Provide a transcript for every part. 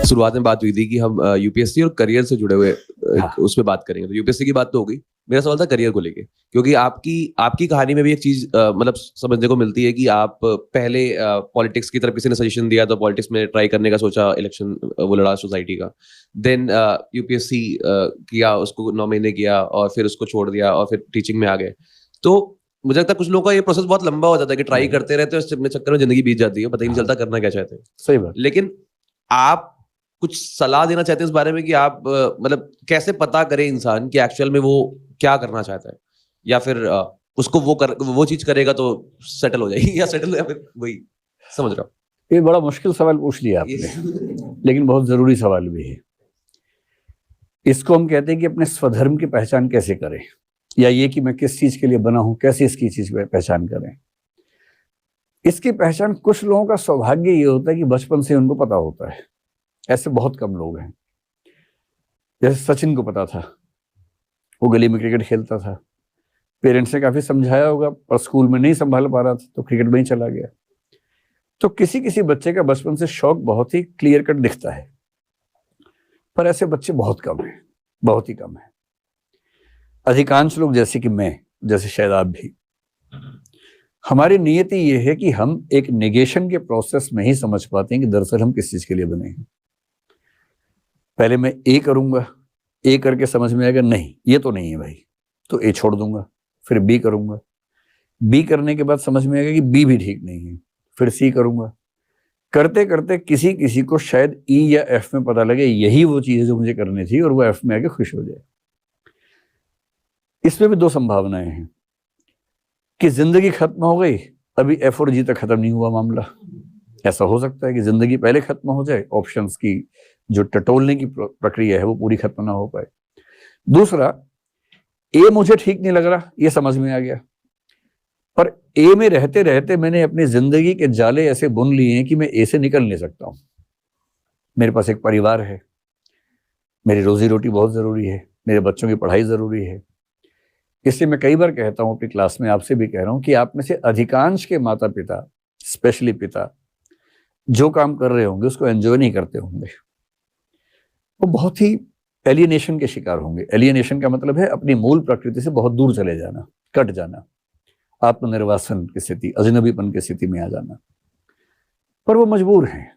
शुरुआत में बात हुई थी कि हम यूपीएससी और करियर से जुड़े हुए हाँ। उस पे बात करेंगे। तो यूपीएससी की बात तो हो गई, मेरा सवाल था करियर को लेके, क्योंकि आपकी कहानी में भी एक चीज मतलब समझने को मिलती है कि आप पहले पॉलिटिक्स की तरफ किसी ने सजेशन दिया तो पॉलिटिक्स में ट्राई करने का सोचा, इलेक्शन वो लड़ा सोसाइटी का, देन यूपीएससी किया, उसको 9 महीने किया और फिर उसको छोड़ दिया और फिर टीचिंग में आ गए। तो मुझे लगता है कुछ लोगों का ये प्रोसेस बहुत लंबा हो जाता है कि ट्राई करते रहते हैं, उसके चक्कर में जिंदगी बीत जाती है, पता ही नहीं चलता करना क्या चाहते हैं। सही बात। लेकिन आप कुछ सलाह देना चाहते हैं इस बारे में कि आप मतलब कैसे पता करे इंसान कि एक्चुअल में वो क्या करना चाहता है, या फिर उसको वो चीज करेगा तो सेटल हो जाएगी, या सेटल, या फिर वही, समझ रहा हूँ। ये बड़ा मुश्किल सवाल पूछ लिया आपने, लेकिन बहुत जरूरी सवाल भी है। इसको हम कहते हैं कि अपने स्वधर्म की पहचान कैसे करें, या ये कि मैं किस चीज के लिए बना हूं, कैसे इसकी चीज की पहचान करें। इसकी पहचान कुछ लोगों का सौभाग्य ये होता है कि बचपन से उनको पता होता है। ऐसे बहुत कम लोग हैं। जैसे सचिन को पता था, वो गली में क्रिकेट खेलता था, पेरेंट्स ने काफी समझाया होगा, पर स्कूल में नहीं संभाल पा रहा था तो क्रिकेट में ही चला गया। तो किसी किसी बच्चे का बचपन से शौक बहुत ही क्लियर कट दिखता है, पर ऐसे बच्चे बहुत कम हैं, बहुत ही कम है। अधिकांश लोग, जैसे कि मैं, जैसे शायद आप भी, हमारी नियति ये है कि हम एक नेगेशन के प्रोसेस में ही समझ पाते हैं कि दरअसल हम किस चीज के लिए बने हैं। पहले मैं ए करूंगा, ए करके समझ में आएगा नहीं ये तो नहीं है भाई, तो ए छोड़ दूंगा, फिर बी करूंगा, बी करने के बाद समझ में आएगा कि बी भी ठीक नहीं है, फिर सी करूंगा। करते करते किसी किसी को शायद ई या एफ में पता लगे यही वो चीज है जो मुझे करनी थी, और वो एफ में आके खुश हो जाए। इसमें भी दो संभावनाएं हैं कि जिंदगी खत्म हो गई, अभी एफ और जी तक खत्म नहीं हुआ मामला। ऐसा हो सकता है कि जिंदगी पहले खत्म हो जाए, ऑप्शंस की जो टटोलने की प्रक्रिया है वो पूरी खत्म ना हो पाए। दूसरा, ए मुझे ठीक नहीं लग रहा, ये समझ में आ गया, पर ए में रहते रहते मैंने अपनी जिंदगी के जाले ऐसे बुन लिए हैं कि मैं ए से निकल नहीं सकता हूं। मेरे पास एक परिवार है, मेरी रोजी रोटी बहुत जरूरी है, मेरे बच्चों की पढ़ाई जरूरी है। इसलिए मैं कई बार कहता हूं अपनी क्लास में, आपसे भी कह रहा हूं कि आप में से अधिकांश के माता पिता, स्पेशली पिता, जो काम कर रहे होंगे उसको एंजॉय नहीं करते होंगे। वो बहुत ही एलियनेशन के शिकार होंगे। एलियनेशन का मतलब है अपनी मूल प्रकृति से बहुत दूर चले जाना, कट जाना, आत्मनिर्वासन की स्थिति, अजनबीपन की स्थिति में आ जाना। पर वो मजबूर हैं,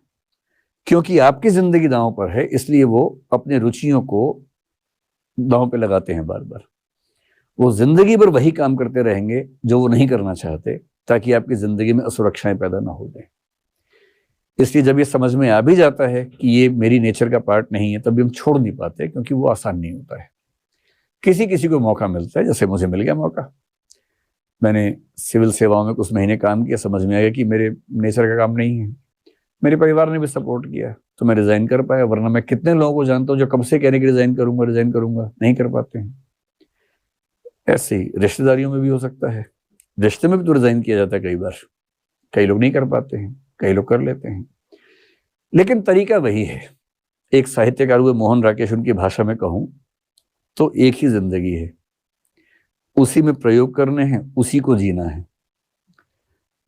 क्योंकि आपकी जिंदगी दांव पर है, इसलिए वो अपने रुचियों को दांव पे लगाते हैं बार बार। वो जिंदगी भर वही काम करते रहेंगे जो वो नहीं करना चाहते, ताकि आपकी जिंदगी में असुरक्षाएं पैदा ना हो जाए। इसलिए जब ये समझ में आ भी जाता है कि ये मेरी नेचर का पार्ट नहीं है, तभी हम छोड़ नहीं पाते, क्योंकि वो आसान नहीं होता है। किसी किसी को मौका मिलता है, जैसे मुझे मिल गया मौका। मैंने सिविल सेवाओं में कुछ महीने काम किया, समझ में आया कि मेरे नेचर का काम नहीं है। मेरे परिवार ने भी सपोर्ट किया तो मैं रिजाइन कर पाया, वरना मैं कितने लोगों को जानता हूँ जो कब से कहने की रिजाइन करूंगा, नहीं कर पाते हैं। ऐसे ही रिश्तेदारियों में भी हो सकता है, रिश्ते में भी तो रिजाइन किया जाता है कई बार। कई लोग नहीं कर पाते हैं, कई लोग कर लेते हैं, लेकिन तरीका वही है। एक साहित्यकार हुए मोहन राकेश, उनकी भाषा में कहूं तो एक ही जिंदगी है, उसी में प्रयोग करने हैं, उसी को जीना है।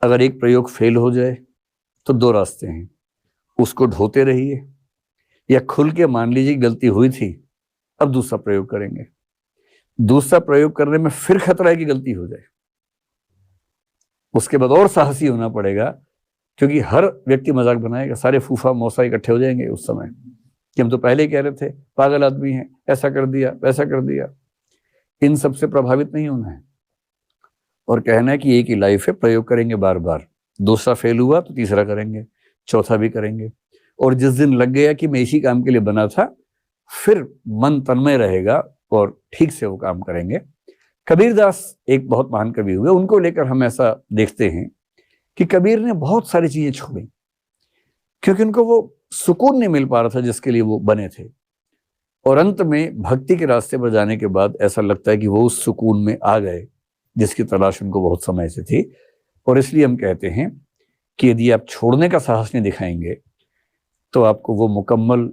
अगर एक प्रयोग फेल हो जाए तो दो रास्ते हैं, उसको ढोते रहिए, या खुल के मान लीजिए गलती हुई थी, अब दूसरा प्रयोग करेंगे। दूसरा प्रयोग करने में फिर खतरा है कि गलती हो जाए, उसके बाद और साहसी होना पड़ेगा, क्योंकि हर व्यक्ति मजाक बनाएगा, सारे फूफा मौसा इकट्ठे हो जाएंगे उस समय कि हम तो पहले ही कह रहे थे पागल आदमी है, ऐसा कर दिया वैसा कर दिया। इन सब से प्रभावित नहीं होना है और कहना है कि एक ही लाइफ है, प्रयोग करेंगे बार बार। दूसरा फेल हुआ तो तीसरा करेंगे, चौथा भी करेंगे, और जिस दिन लग गया कि मैं इसी काम के लिए बना था, फिर मन तन्मय रहेगा और ठीक से वो काम करेंगे। कबीरदास एक बहुत महान कवि हुए, उनको लेकर हम ऐसा देखते हैं कि कबीर ने बहुत सारी चीजें छोड़ी, क्योंकि उनको वो सुकून नहीं मिल पा रहा था जिसके लिए वो बने थे। और अंत में भक्ति के रास्ते पर जाने के बाद ऐसा लगता है कि वो उस सुकून में आ गए जिसकी तलाश उनको बहुत समय से थी। और इसलिए हम कहते हैं कि यदि आप छोड़ने का साहस नहीं दिखाएंगे तो आपको वो मुकम्मल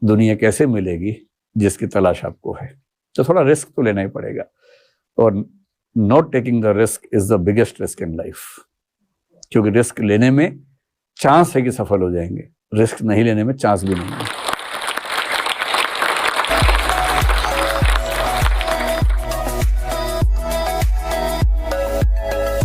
दुनिया कैसे मिलेगी जिसकी तलाश आपको है। तो थोड़ा रिस्क तो लेना ही पड़ेगा, और not taking the risk is the biggest risk in life, क्योंकि रिस्क लेने में चांस है कि सफल हो जाएंगे, रिस्क नहीं लेने में चांस भी नहीं है।